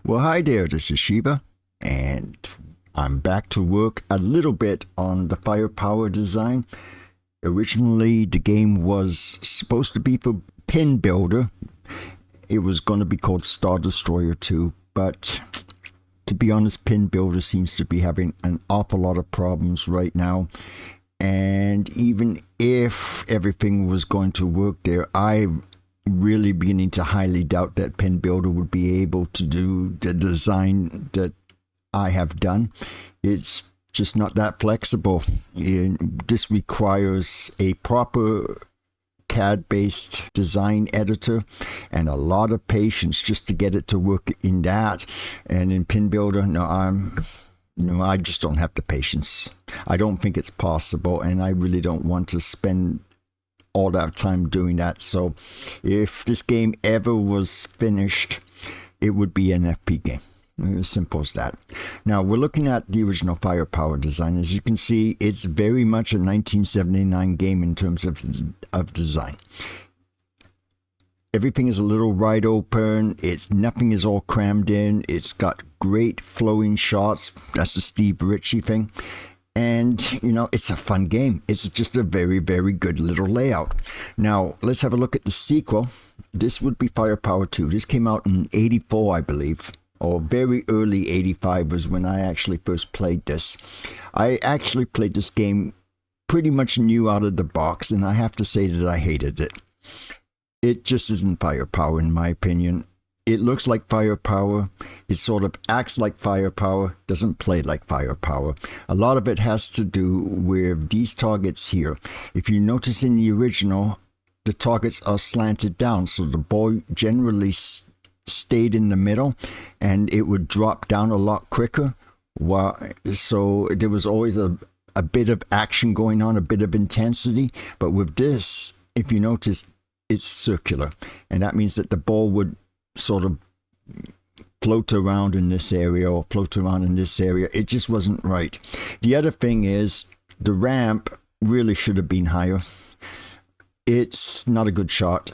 Well, hi there, this is Shiva, and I'm back to work a little bit on the firepower design. Originally, the game was supposed to be for PinBuilder. It was going to be called Star Destroyer 2, but to be honest, PinBuilder seems to be having an awful lot of problems right now. And even if everything was going to work there, I'm really beginning to highly doubt that PinBuilder would be able to do the design that I have done. It's just not that flexible. This requires a proper CAD-based design editor and a lot of patience just to get it to work in that. And in PinBuilder, I just don't have the patience. I don't think it's possible, and I really don't want to spend all that time doing that. So if this game ever was finished, it would be an FP game. As simple as that. Now we're looking at the original firepower design. As you can see, it's very much a 1979 game in terms of design. Everything is a little wide open. Nothing is all crammed in. It's got great flowing shots. That's the Steve Ritchie thing. And, it's a fun game. It's just a very, very good little layout. Now, let's have a look at the sequel. This would be Firepower 2. This came out in 84, I believe. Or very early 85 was when I actually first played this. I actually played this game pretty much new out of the box, and I have to say that I hated it. It just isn't Firepower in my opinion. It looks like Firepower. It sort of acts like Firepower, doesn't play like Firepower. A lot of it has to do with these targets here. If you notice in the original, the targets are slanted down, so the ball generally stayed in the middle and it would drop down a lot quicker. So there was always a bit of action going on, a bit of intensity. But with this, if you notice, it's circular, and that means that the ball would sort of float around in this area or float around in this area. It just wasn't right. The other thing is the ramp really should have been higher. It's not a good shot.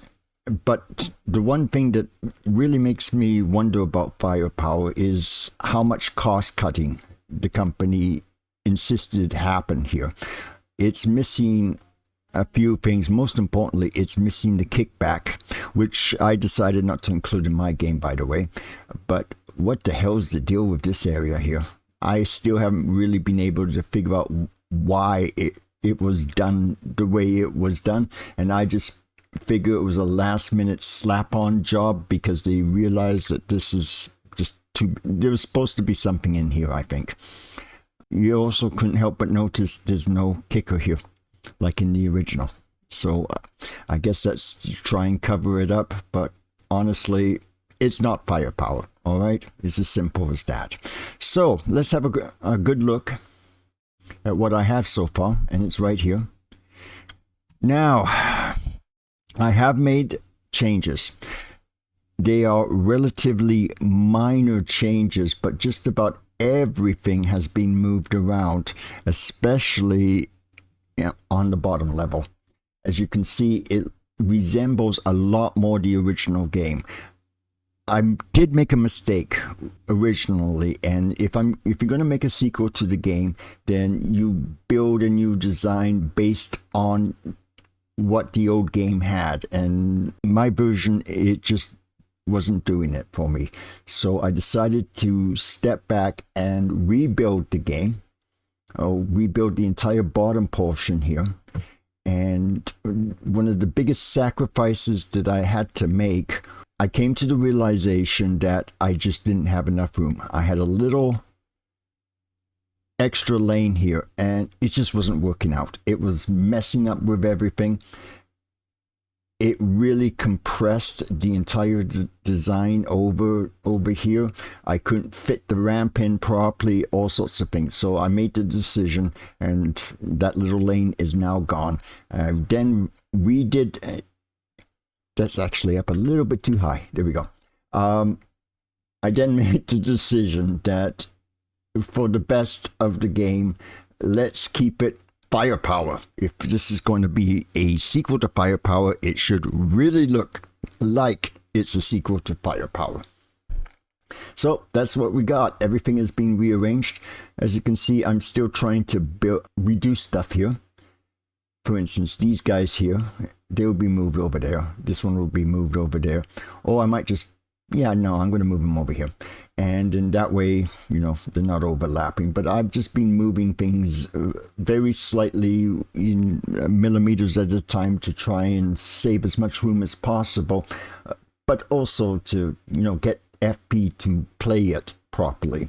But the one thing that really makes me wonder about Firepower is how much cost cutting the company insisted happened here. It's missing a few things. Most importantly, it's missing the kickback, which I decided not to include in my game, by the way. But what the hell is the deal with this area here? I still haven't really been able to figure out why it was done the way it was done. And I just figure it was a last minute slap on job because they realized that this is just too, there was supposed to be something in here, I think. You also couldn't help but notice there's no kicker here, like in the original. So I guess that's to try and cover it up, but honestly, it's not Firepower, all right? It's as simple as that. So let's have a good look at what I have so far, and it's right here. Now, I have made changes. They are relatively minor changes, but just about everything has been moved around, especially on the bottom level. As you can see, it resembles a lot more the original game. I did make a mistake originally, and if you're going to make a sequel to the game, then you build a new design based on what the old game had, and my version, it just wasn't doing it for me. So I decided to step back and rebuild the game. Rebuild the entire bottom portion here. And one of the biggest sacrifices that I had to make, I came to the realization that I just didn't have enough room. I had a little extra lane here, and it just wasn't working out. It was messing up with everything. It really compressed the entire design over here. I couldn't fit the ramp in properly, all sorts of things. So I made the decision, and that little lane is now gone. Then we did. That's actually up a little bit too high. There we go. I then made the decision that for the best of the game, let's keep it Firepower. If this is going to be a sequel to Firepower, it should really look like it's a sequel to Firepower. So that's what we got. Everything is being rearranged. As you can see, I'm still trying to reduce stuff here. For instance, these guys here, they'll be moved over there. This one will be moved over there. Or I might just, yeah, no, I'm going to move them over here. And in that way, you know, they're not overlapping. But I've just been moving things very slightly in millimeters at a time to try and save as much room as possible. But also to, you know, get FP to play it properly.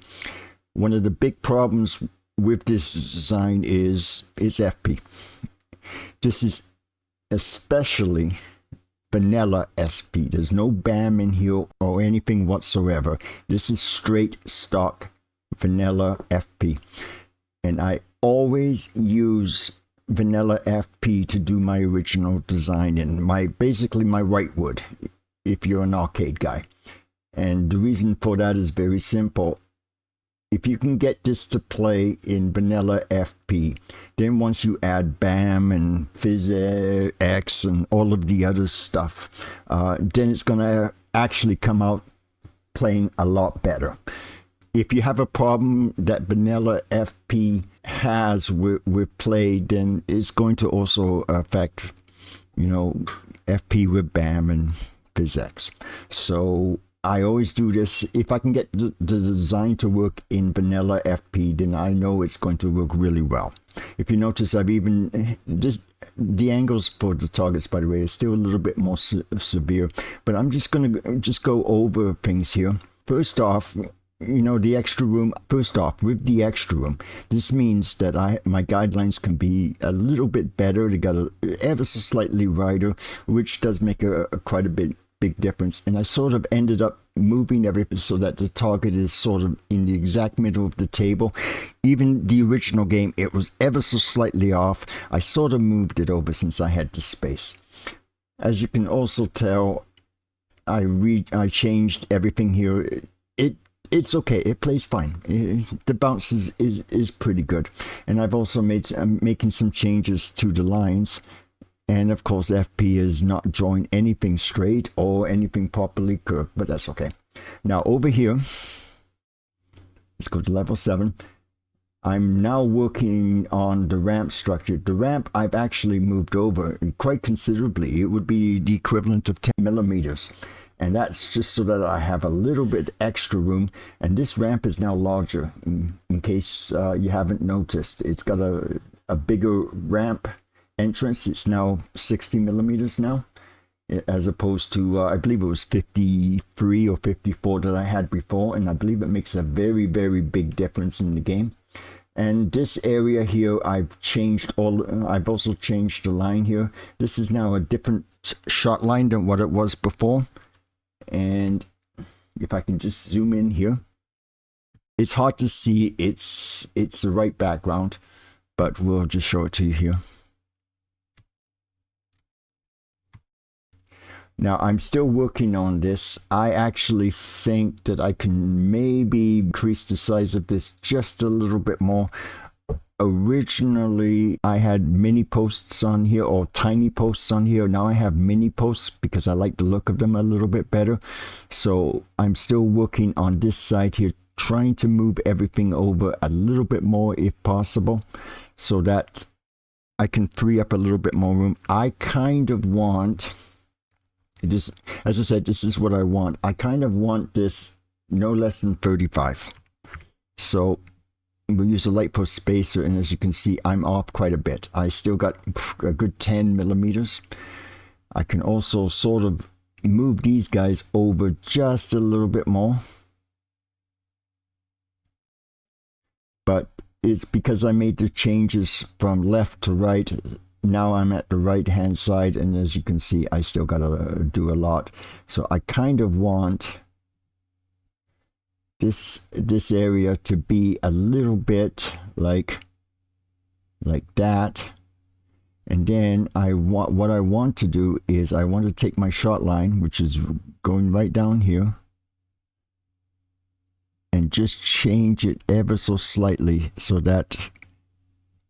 One of the big problems with this design is FP. This is especially vanilla SP. There's no BAM in here or anything whatsoever. This is straight stock vanilla FP. And I always use vanilla FP to do my original design in basically my right wood, if you're an arcade guy. And the reason for that is very simple. If you can get this to play in vanilla FP, then once you add BAM and PhysX and all of the other stuff, then it's going to actually come out playing a lot better. If you have a problem that vanilla FP has with play, then it's going to also affect, you know, FP with BAM and PhysX. So I always do this. If I can get the design to work in vanilla FP, then I know it's going to work really well. If you notice, I've even just the angles for the targets, by the way, is still a little bit more severe. But I'm just going to go over things here. First off, you know, the extra room. First off, with the extra room, this means that my guidelines can be a little bit better. They got ever so slightly wider, which does make quite a big difference. And I sort of ended up moving everything so that the target is sort of in the exact middle of the table. Even the original game, it was ever so slightly off. I sort of moved it over since I had the space. As you can also tell, I changed everything here. It's okay. It plays fine. The bounce is pretty good. And I've also I'm making some changes to the lines. And of course, FP is not drawing anything straight or anything properly curved, but that's okay. Now over here, let's go to level 7. I'm now working on the ramp structure. The ramp I've actually moved over quite considerably. It would be the equivalent of 10 millimeters. And that's just so that I have a little bit extra room. And this ramp is now larger, in case you haven't noticed. It's got a bigger ramp entrance. It's now 60 millimeters now, as opposed to I believe it was 53 or 54 that I had before, and I believe it makes a very, very big difference in the game. And this area here, I've also changed the line here. This is now a different shot line than what it was before. And if I can just zoom in here, it's hard to see it's the right background, but we'll just show it to you here. Now, I'm still working on this. I actually think that I can maybe increase the size of this just a little bit more. Originally, I had mini posts on here, or tiny posts on here. Now I have mini posts because I like the look of them a little bit better. So I'm still working on this side here, trying to move everything over a little bit more if possible, so that I can free up a little bit more room. I kind of want... This, as I said, this is what I want. I kind of want this no less than 35. So we'll use a light post spacer, and as you can see, I'm off quite a bit. I still got a good 10 millimeters. I can also sort of move these guys over just a little bit more. But it's because I made the changes from left to right. Now I'm at the right hand side, and as you can see, I still gotta do a lot. So I kind of want this area to be a little bit like that. And then what I want to do is I want to take my shot line, which is going right down here, and just change it ever so slightly so that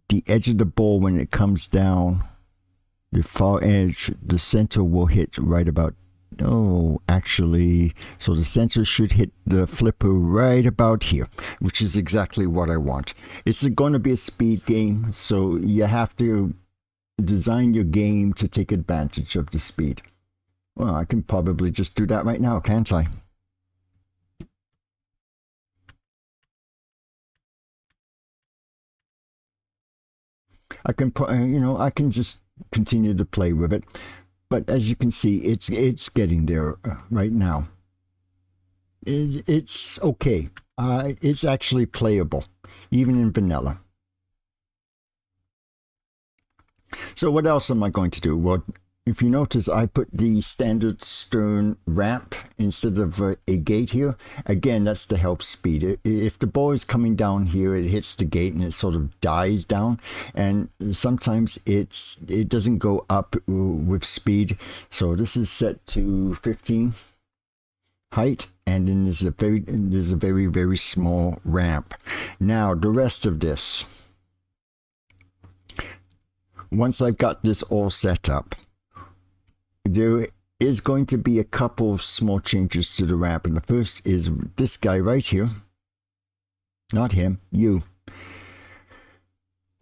the edge of the ball, when it comes down, the far edge, the center will hit right about No, actually, so the sensor should hit the flipper right about here, which is exactly what I want. It's going to be a speed game, so you have to design your game to take advantage of the speed. Well, I can probably just do that right now, can't I? I can, I can just continue to play with it. But as you can see, it's getting there right now. It's okay. It's actually playable, even in vanilla. So what else am I going to do? Well, if you notice, I put the standard stern ramp instead of a gate here. Again, that's to help speed. If the ball is coming down here, it hits the gate and it sort of dies down. And sometimes it doesn't go up with speed. So this is set to 15 height, and then there's a very, very small ramp. Now, the rest of this, once I've got this all set up, there is going to be a couple of small changes to the ramp, and the first is this guy right here. Not him, you.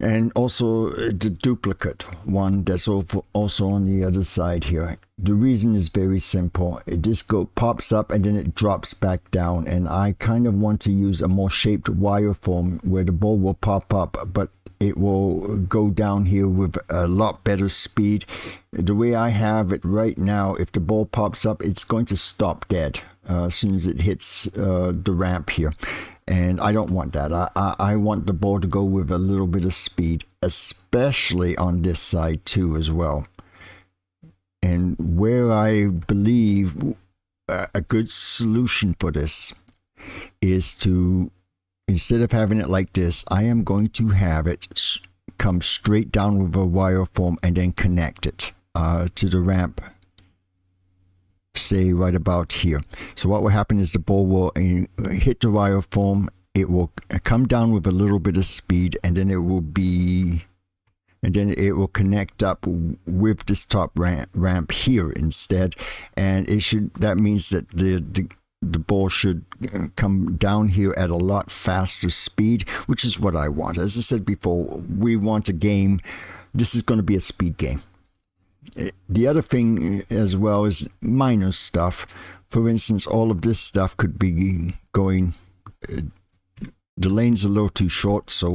And also the duplicate one that's also on the other side here. The reason is very simple. It just pops up and then it drops back down, and I kind of want to use a more shaped wire form where the ball will pop up, but it will go down here with a lot better speed. The way I have it right now, if the ball pops up, it's going to stop dead as soon as it hits the ramp here. And I don't want that. I want the ball to go with a little bit of speed, especially on this side too as well. And where I believe a good solution for this is to, instead of having it like this, I am going to have it come straight down with a wire form and then connect it to the ramp, say right about here. So what will happen is the ball will hit the wire form, it will come down with a little bit of speed, and then it will connect up with this top ramp here instead, and that means that the ball should come down here at a lot faster speed, which is what I want. As I said before, we want a game. This is going to be a speed game. The other thing as well is minor stuff. For instance, all of this stuff could be going, the lane's a little too short, so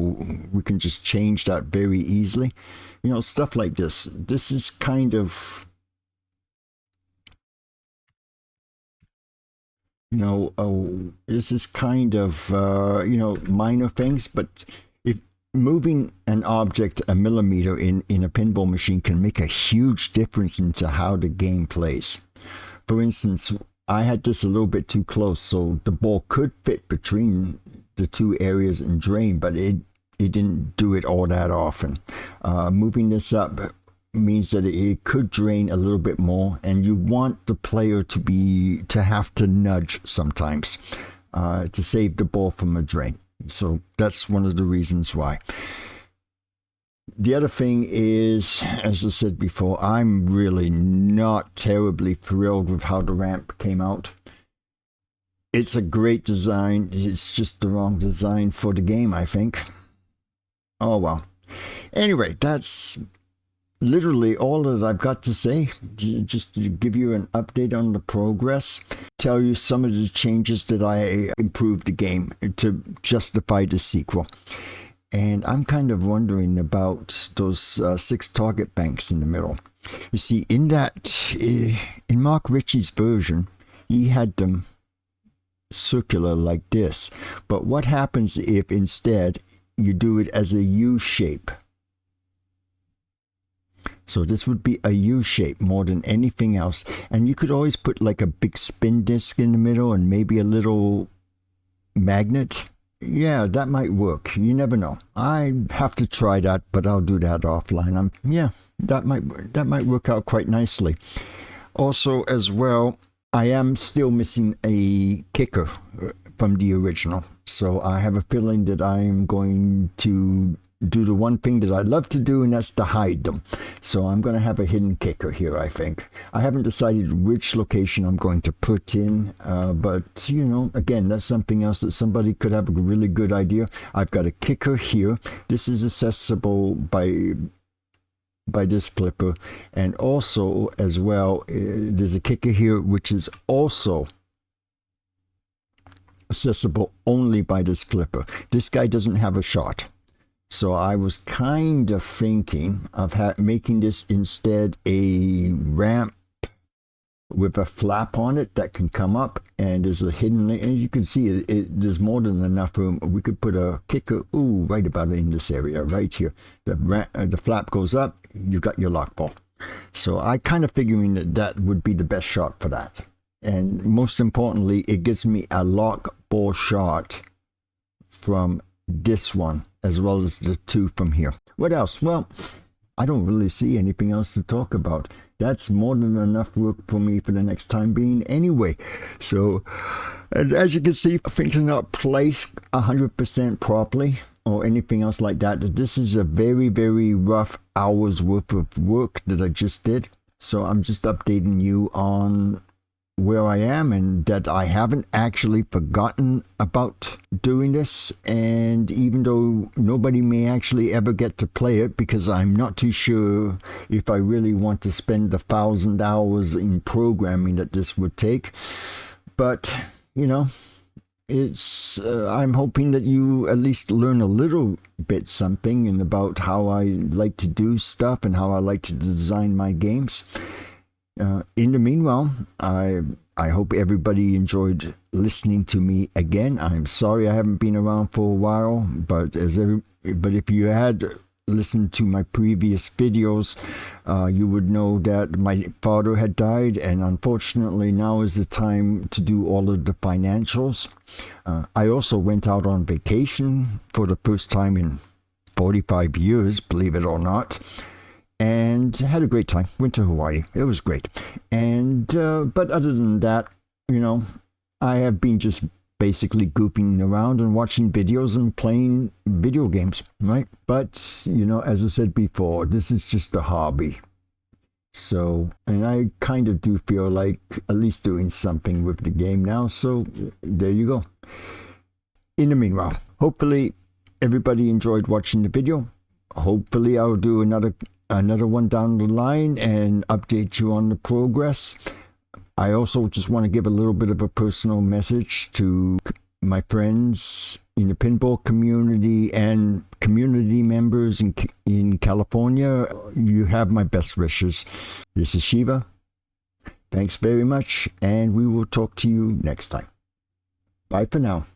we can just change that very easily. Stuff like this. This is kind of, this is kind of, minor things, but if moving an object a millimeter in a pinball machine can make a huge difference into how the game plays. For instance, I had this a little bit too close, so the ball could fit between the two areas and drain, but it didn't do it all that often. Moving this up means that it could drain a little bit more, and you want the player to have to nudge sometimes to save the ball from a drain. So that's one of the reasons why. The other thing is, as I said before, I'm really not terribly thrilled with how the ramp came out. It's a great design. It's just the wrong design for the game, I think. Oh well. Anyway, that's literally all that I've got to say. Just to give you an update on the progress, tell you some of the changes that I improved the game to justify the sequel. And I'm kind of wondering about those 6 target banks in the middle. You see, in Mark Ritchie's version, he had them circular like this. But what happens if instead you do it as a U shape? So this would be a U shape more than anything else. And you could always put like a big spin disc in the middle and maybe a little magnet. Yeah, that might work. You never know. I have to try that, but I'll do that offline. That might work out quite nicely. Also, as well, I am still missing a kicker from the original. So I have a feeling that I'm going to do the one thing that I love to do, and that's to hide them. So I'm going to have a hidden kicker here, I think. I haven't decided which location I'm going to put in, but, you know, again, that's something else that somebody could have a really good idea. I've got a kicker here. This is accessible by this flipper, and also as well, there's a kicker here which is also accessible only by this flipper. This guy doesn't have a shot. So I was kind of thinking of making this instead a ramp with a flap on it that can come up, and there's a hidden, and you can see there's more than enough room. We could put a kicker, right about in this area, right here. The flap goes up, you've got your lock ball. So I kind of figuring that would be the best shot for that. And most importantly, it gives me a lock ball shot from this one, as well as the two from here. What else? Well, I don't really see anything else to talk about. That's more than enough work for me for the next time being anyway. So, and as you can see, things are not placed 100% properly or anything else like that. This is a very, very rough hour's worth of work that I just did. So I'm just updating you on where I am, and that I haven't actually forgotten about doing this. And even though nobody may actually ever get to play it, because I'm not too sure if I really want to spend 1,000 hours in programming that this would take, but you know, it's I'm hoping that you at least learn a little bit something and about how I like to do stuff and how I like to design my games. In the meanwhile, I hope everybody enjoyed listening to me again. I'm sorry I haven't been around for a while, but if you had listened to my previous videos, you would know that my father had died, and unfortunately now is the time to do all of the financials. I also went out on vacation for the first time in 45 years, believe it or not. And had a great time. Went to Hawaii. It was great. And but other than that, you know, I have been just basically goofing around and watching videos and playing video games, right? But, you know, as I said before, this is just a hobby. So, and I kind of do feel like at least doing something with the game now. So there you go. In the meanwhile, hopefully everybody enjoyed watching the video. Hopefully I'll do another one down the line and update you on the progress. I also just want to give a little bit of a personal message to my friends in the pinball community and community members in California. You have my best wishes. This is Shiva. Thanks very much, and we will talk to you next time. Bye for now.